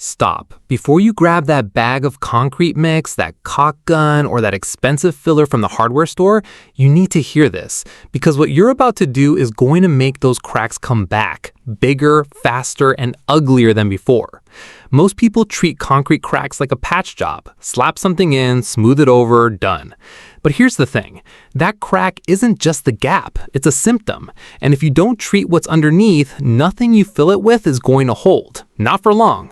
Stop. Before you grab that bag of concrete mix, that caulk gun, or that expensive filler from the hardware store, you need to hear this, because what you're about to do is going to make those cracks come back, bigger, faster, and uglier than before. Most people treat concrete cracks like a patch job. Slap something in, smooth it over, done. But here's the thing, that crack isn't just the gap, it's a symptom. And if you don't treat what's underneath, nothing you fill it with is going to hold. Not for long.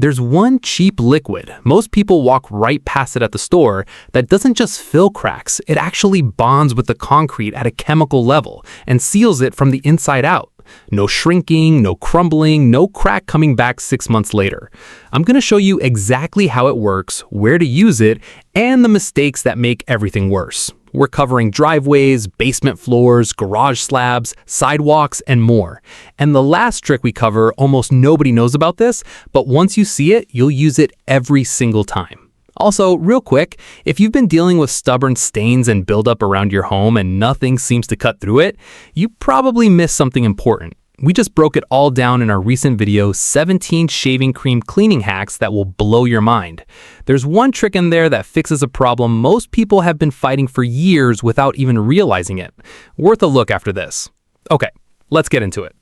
There's one cheap liquid, most people walk right past it at the store, that doesn't just fill cracks, it actually bonds with the concrete at a chemical level and seals it from the inside out. No shrinking, no crumbling, no crack coming back 6 months later. I'm going to show you exactly how it works, where to use it, and the mistakes that make everything worse. We're covering driveways, basement floors, garage slabs, sidewalks, and more. And the last trick we cover, almost nobody knows about this, but once you see it, you'll use it every single time. Also, real quick, if you've been dealing with stubborn stains and buildup around your home and nothing seems to cut through it, you probably missed something important. We just broke it all down in our recent video, 17 shaving cream cleaning hacks that will blow your mind. There's one trick in there that fixes a problem most people have been fighting for years without even realizing it. Worth a look after this. Okay, let's get into it.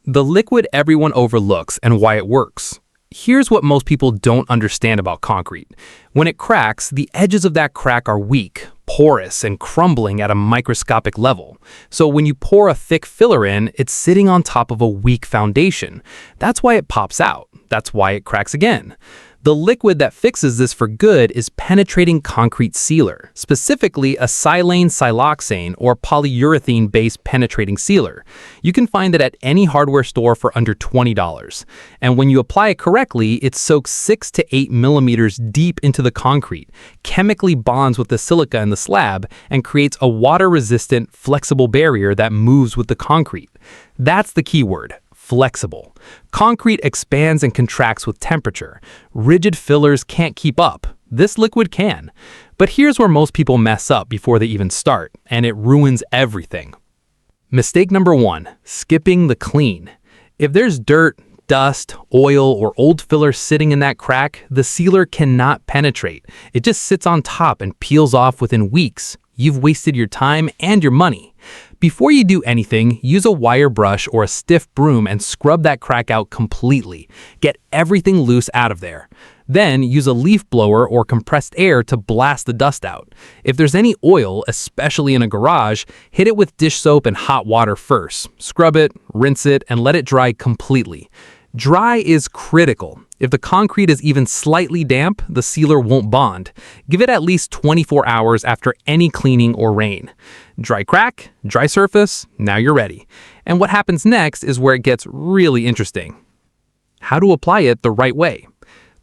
The liquid everyone overlooks and why it works. Here's what most people don't understand about concrete. When it cracks, the edges of that crack are weak, porous, and crumbling at a microscopic level. So when you pour a thick filler in, it's sitting on top of a weak foundation. That's why it pops out. That's why it cracks again. The liquid that fixes this for good is penetrating concrete sealer, specifically a silane siloxane or polyurethane-based penetrating sealer. You can find it at any hardware store for under $20. And when you apply it correctly, it soaks 6 to 8 millimeters deep into the concrete, chemically bonds with the silica in the slab, and creates a water-resistant, flexible barrier that moves with the concrete. That's the key word. Flexible. Concrete expands and contracts with temperature. Rigid fillers can't keep up. This liquid can. But here's where most people mess up before they even start, and it ruins everything. Mistake number 1, skipping the clean. If there's dirt, dust, oil, or old filler sitting in that crack, the sealer cannot penetrate. It just sits on top and peels off within weeks. You've wasted your time and your money. Before you do anything, use a wire brush or a stiff broom and scrub that crack out completely. Get everything loose out of there. Then use a leaf blower or compressed air to blast the dust out. If there's any oil, especially in a garage, hit it with dish soap and hot water first. Scrub it, rinse it, and let it dry completely. Dry is critical. If the concrete is even slightly damp, the sealer won't bond. Give it at least 24 hours after any cleaning or rain. Dry crack, dry surface, now you're ready. And what happens next is where it gets really interesting. How to apply it the right way.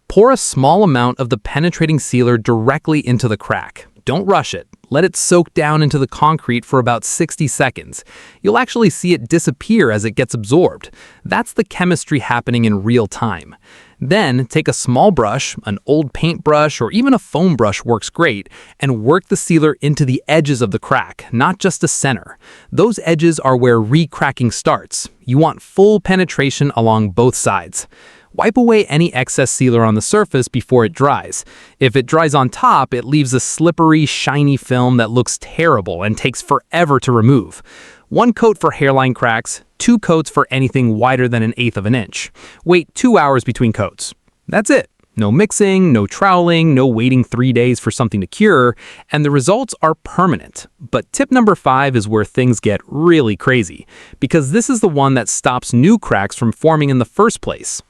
Pour a small amount of the penetrating sealer directly into the crack. Don't rush it. Let it soak down into the concrete for about 60 seconds. You'll actually see it disappear as it gets absorbed. That's the chemistry happening in real time. Then take a small brush, an old paintbrush, or even a foam brush works great, and work the sealer into the edges of the crack, not just the center. Those edges are where re-cracking starts. You want full penetration along both sides. Wipe away any excess sealer on the surface before it dries. If it dries on top, it leaves a slippery, shiny film that looks terrible and takes forever to remove. 1 coat for hairline cracks, 2 coats for anything wider than 1/8 of an inch. Wait 2 hours between coats. That's it. No mixing, no troweling, no waiting 3 days for something to cure, and the results are permanent. But tip number 5 is where things get really crazy, because this is the one that stops new cracks from forming in the first place.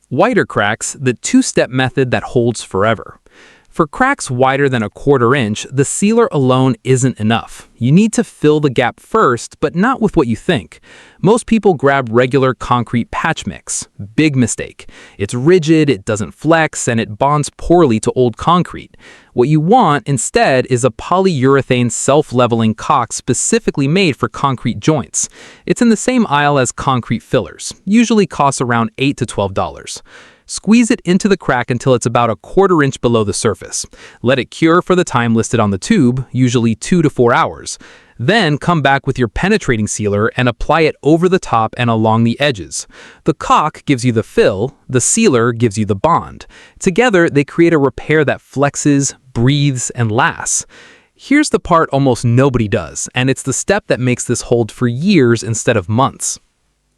Wider cracks, the 2-step method that holds forever. For cracks wider than 1/4 inch, the sealer alone isn't enough. You need to fill the gap first, but not with what you think. Most people grab regular concrete patch mix. Big mistake. It's rigid, it doesn't flex, and it bonds poorly to old concrete. What you want instead is a polyurethane self-leveling caulk specifically made for concrete joints. It's in the same aisle as concrete fillers. Usually costs around $8 to $12. Squeeze it into the crack until it's about a quarter inch below the surface. Let it cure for the time listed on the tube, usually 2 to 4 hours. Then come back with your penetrating sealer and apply it over the top and along the edges. The caulk gives you the fill, the sealer gives you the bond. Together, they create a repair that flexes, breathes, and lasts. Here's the part almost nobody does, and it's the step that makes this hold for years instead of months.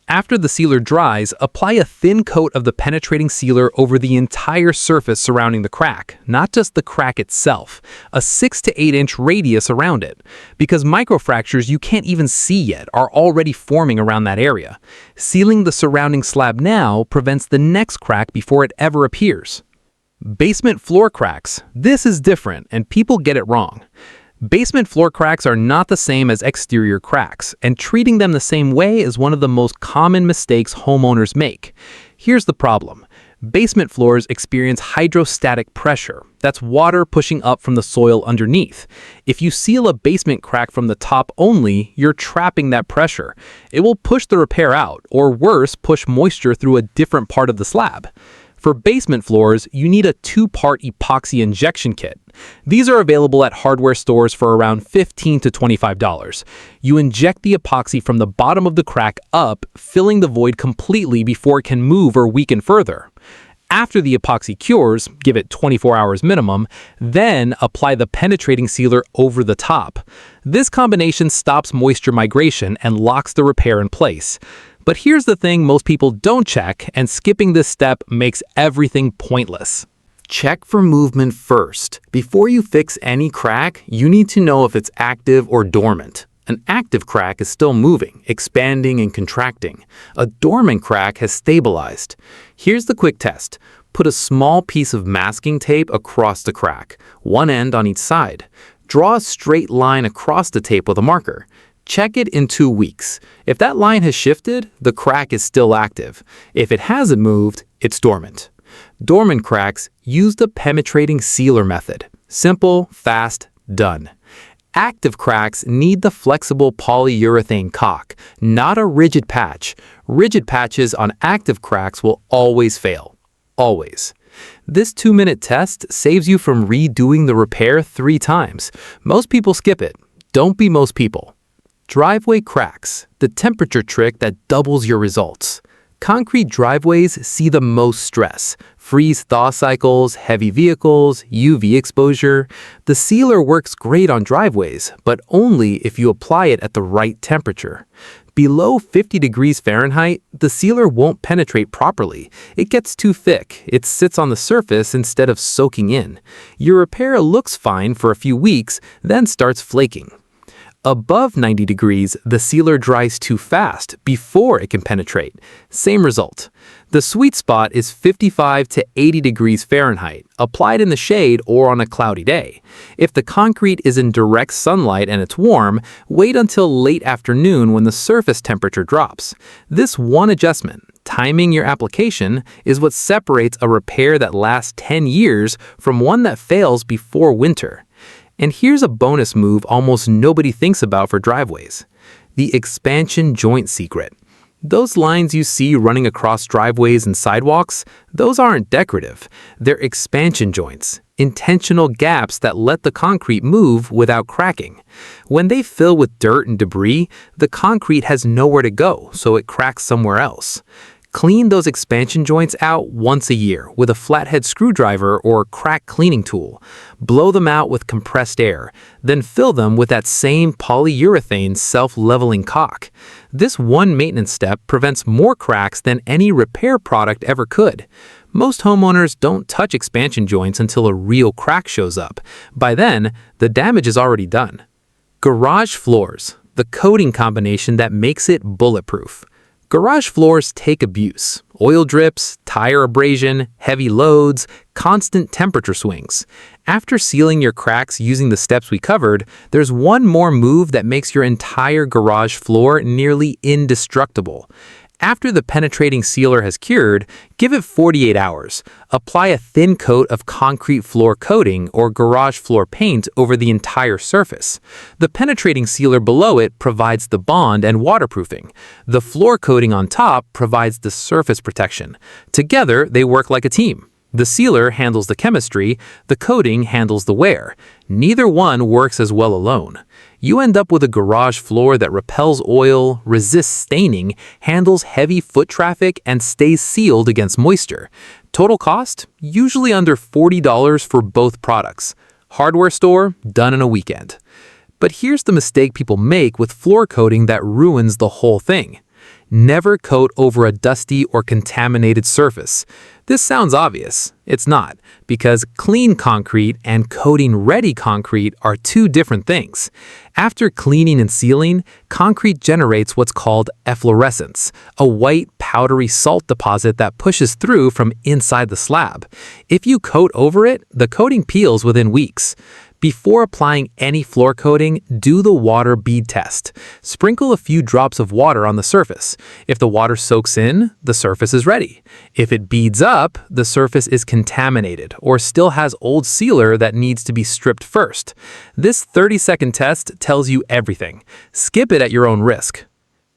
After the sealer dries, apply a thin coat of the penetrating sealer over the entire surface surrounding the crack, not just the crack itself, a 6 to 8 inch radius around it, because microfractures you can't even see yet are already forming around that area. Sealing the surrounding slab now prevents the next crack before it ever appears. Basement floor cracks. This is different, and people get it wrong. Basement floor cracks are not the same as exterior cracks, and treating them the same way is one of the most common mistakes homeowners make. Here's the problem. Basement floors experience hydrostatic pressure. That's water pushing up from the soil underneath. If you seal a basement crack from the top only, you're trapping that pressure. It will push the repair out, or worse, push moisture through a different part of the slab. For basement floors, you need a 2-part epoxy injection kit. These are available at hardware stores for around $15 to $25. You inject the epoxy from the bottom of the crack up, filling the void completely before it can move or weaken further. After the epoxy cures, give it 24 hours minimum, then apply the penetrating sealer over the top. This combination stops moisture migration and locks the repair in place. But here's the thing most people don't check, and skipping this step makes everything pointless. Check for movement first. Before you fix any crack, you need to know if it's active or dormant. An active crack is still moving, expanding and contracting. A dormant crack has stabilized. Here's the quick test. Put a small piece of masking tape across the crack, one end on each side. Draw a straight line across the tape with a marker. Check it in 2 weeks. If that line has shifted, the crack is still active. If it hasn't moved, it's dormant. Dormant cracks use the penetrating sealer method. Simple, fast, done. Active cracks need the flexible polyurethane caulk, not a rigid patch. Rigid patches on active cracks will always fail. Always. This 2-minute test saves you from redoing the repair 3 times. Most people skip it. Don't be most people. Driveway cracks, the temperature trick that doubles your results. Concrete driveways see the most stress. Freeze-thaw cycles, heavy vehicles, UV exposure. The sealer works great on driveways, but only if you apply it at the right temperature. Below 50 degrees Fahrenheit, the sealer won't penetrate properly. It gets too thick. It sits on the surface instead of soaking in. Your repair looks fine for a few weeks, then starts flaking. Above 90 degrees, the sealer dries too fast before it can penetrate. Same result. The sweet spot is 55 to 80 degrees Fahrenheit, applied in the shade or on a cloudy day. If the concrete is in direct sunlight and it's warm, wait until late afternoon when the surface temperature drops. This one adjustment, timing your application, is what separates a repair that lasts 10 years from one that fails before winter. And here's a bonus move almost nobody thinks about for driveways. The expansion joint secret. Those lines you see running across driveways and sidewalks, those aren't decorative. They're expansion joints, intentional gaps that let the concrete move without cracking. When they fill with dirt and debris, the concrete has nowhere to go, so it cracks somewhere else. Clean those expansion joints out once a year with a flathead screwdriver or crack cleaning tool. Blow them out with compressed air, then fill them with that same polyurethane self-leveling caulk. This one maintenance step prevents more cracks than any repair product ever could. Most homeowners don't touch expansion joints until a real crack shows up. By then, the damage is already done. Garage floors, the coating combination that makes it bulletproof. Garage floors take abuse. Oil drips, tire abrasion, heavy loads, constant temperature swings. After sealing your cracks using the steps we covered, there's one more move that makes your entire garage floor nearly indestructible. After the penetrating sealer has cured, give it 48 hours. Apply a thin coat of concrete floor coating or garage floor paint over the entire surface. The penetrating sealer below it provides the bond and waterproofing. The floor coating on top provides the surface protection. Together, they work like a team. The sealer handles the chemistry, the coating handles the wear. Neither one works as well alone. You end up with a garage floor that repels oil, resists staining, handles heavy foot traffic, and stays sealed against moisture. Total cost? Usually under $40 for both products. Hardware store, done in a weekend. But here's the mistake people make with floor coating that ruins the whole thing. Never coat over a dusty or contaminated surface. This sounds obvious. It's not, because clean concrete and coating-ready concrete are two different things. After cleaning and sealing, concrete generates what's called efflorescence, a white, powdery salt deposit that pushes through from inside the slab. If you coat over it, the coating peels within weeks. Before applying any floor coating, do the water bead test. Sprinkle a few drops of water on the surface. If the water soaks in, the surface is ready. If it beads up, the surface is contaminated or still has old sealer that needs to be stripped first. This 30-second test tells you everything. Skip it at your own risk.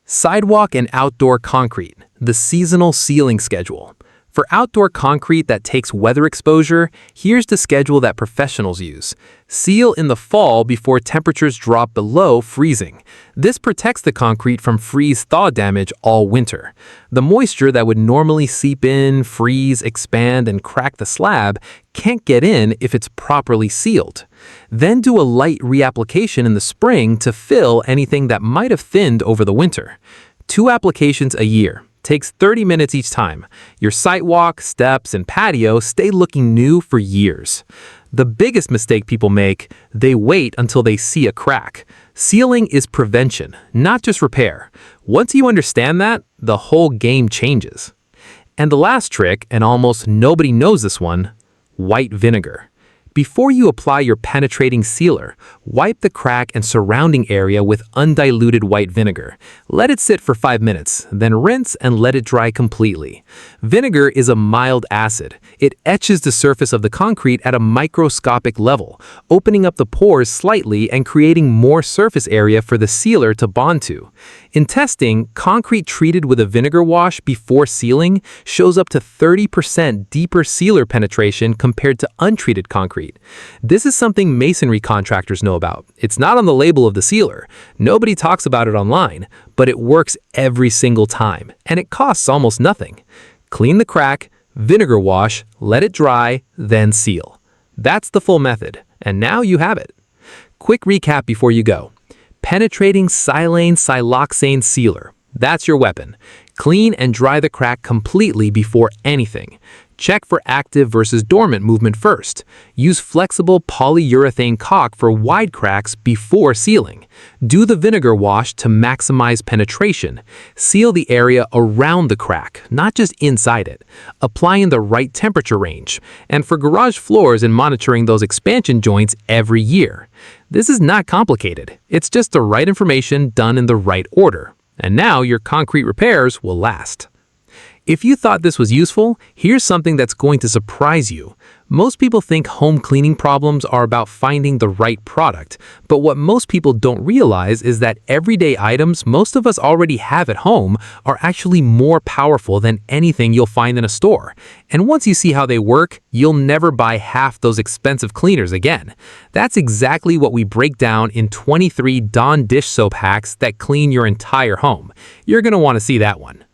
Sidewalk and outdoor concrete, the seasonal sealing schedule. For outdoor concrete that takes weather exposure, here's the schedule that professionals use. Seal in the fall before temperatures drop below freezing. This protects the concrete from freeze-thaw damage all winter. The moisture that would normally seep in, freeze, expand, and crack the slab can't get in if it's properly sealed. Then do a light reapplication in the spring to fill anything that might have thinned over the winter. 2 applications a year. Takes 30 minutes each time. Your sidewalk, steps, and patio stay looking new for years. The biggest mistake people make, they wait until they see a crack. Sealing is prevention, not just repair. Once you understand that, the whole game changes. And the last trick, and almost nobody knows this one, white vinegar. Before you apply your penetrating sealer, wipe the crack and surrounding area with undiluted white vinegar. Let it sit for 5 minutes, then rinse and let it dry completely. Vinegar is a mild acid. It etches the surface of the concrete at a microscopic level, opening up the pores slightly and creating more surface area for the sealer to bond to. In testing, concrete treated with a vinegar wash before sealing shows up to 30% deeper sealer penetration compared to untreated concrete. This is something masonry contractors know about. It's not on the label of the sealer. Nobody talks about it online, but it works every single time, and it costs almost nothing. Clean the crack, vinegar wash, let it dry, then seal. That's the full method, and now you have it. Quick recap before you go. Penetrating silane siloxane sealer. That's your weapon. Clean and dry the crack completely before anything. Check for active versus dormant movement first. Use flexible polyurethane caulk for wide cracks before sealing. Do the vinegar wash to maximize penetration. Seal the area around the crack, not just inside it. Apply in the right temperature range. And for garage floors and monitoring those expansion joints every year. This is not complicated. It's just the right information done in the right order. And now your concrete repairs will last. If you thought this was useful, here's something that's going to surprise you. Most people think home cleaning problems are about finding the right product, but what most people don't realize is that everyday items most of us already have at home are actually more powerful than anything you'll find in a store. And once you see how they work, you'll never buy half those expensive cleaners again. That's exactly what we break down in 23 Dawn dish soap hacks that clean your entire home. You're going to want to see that one.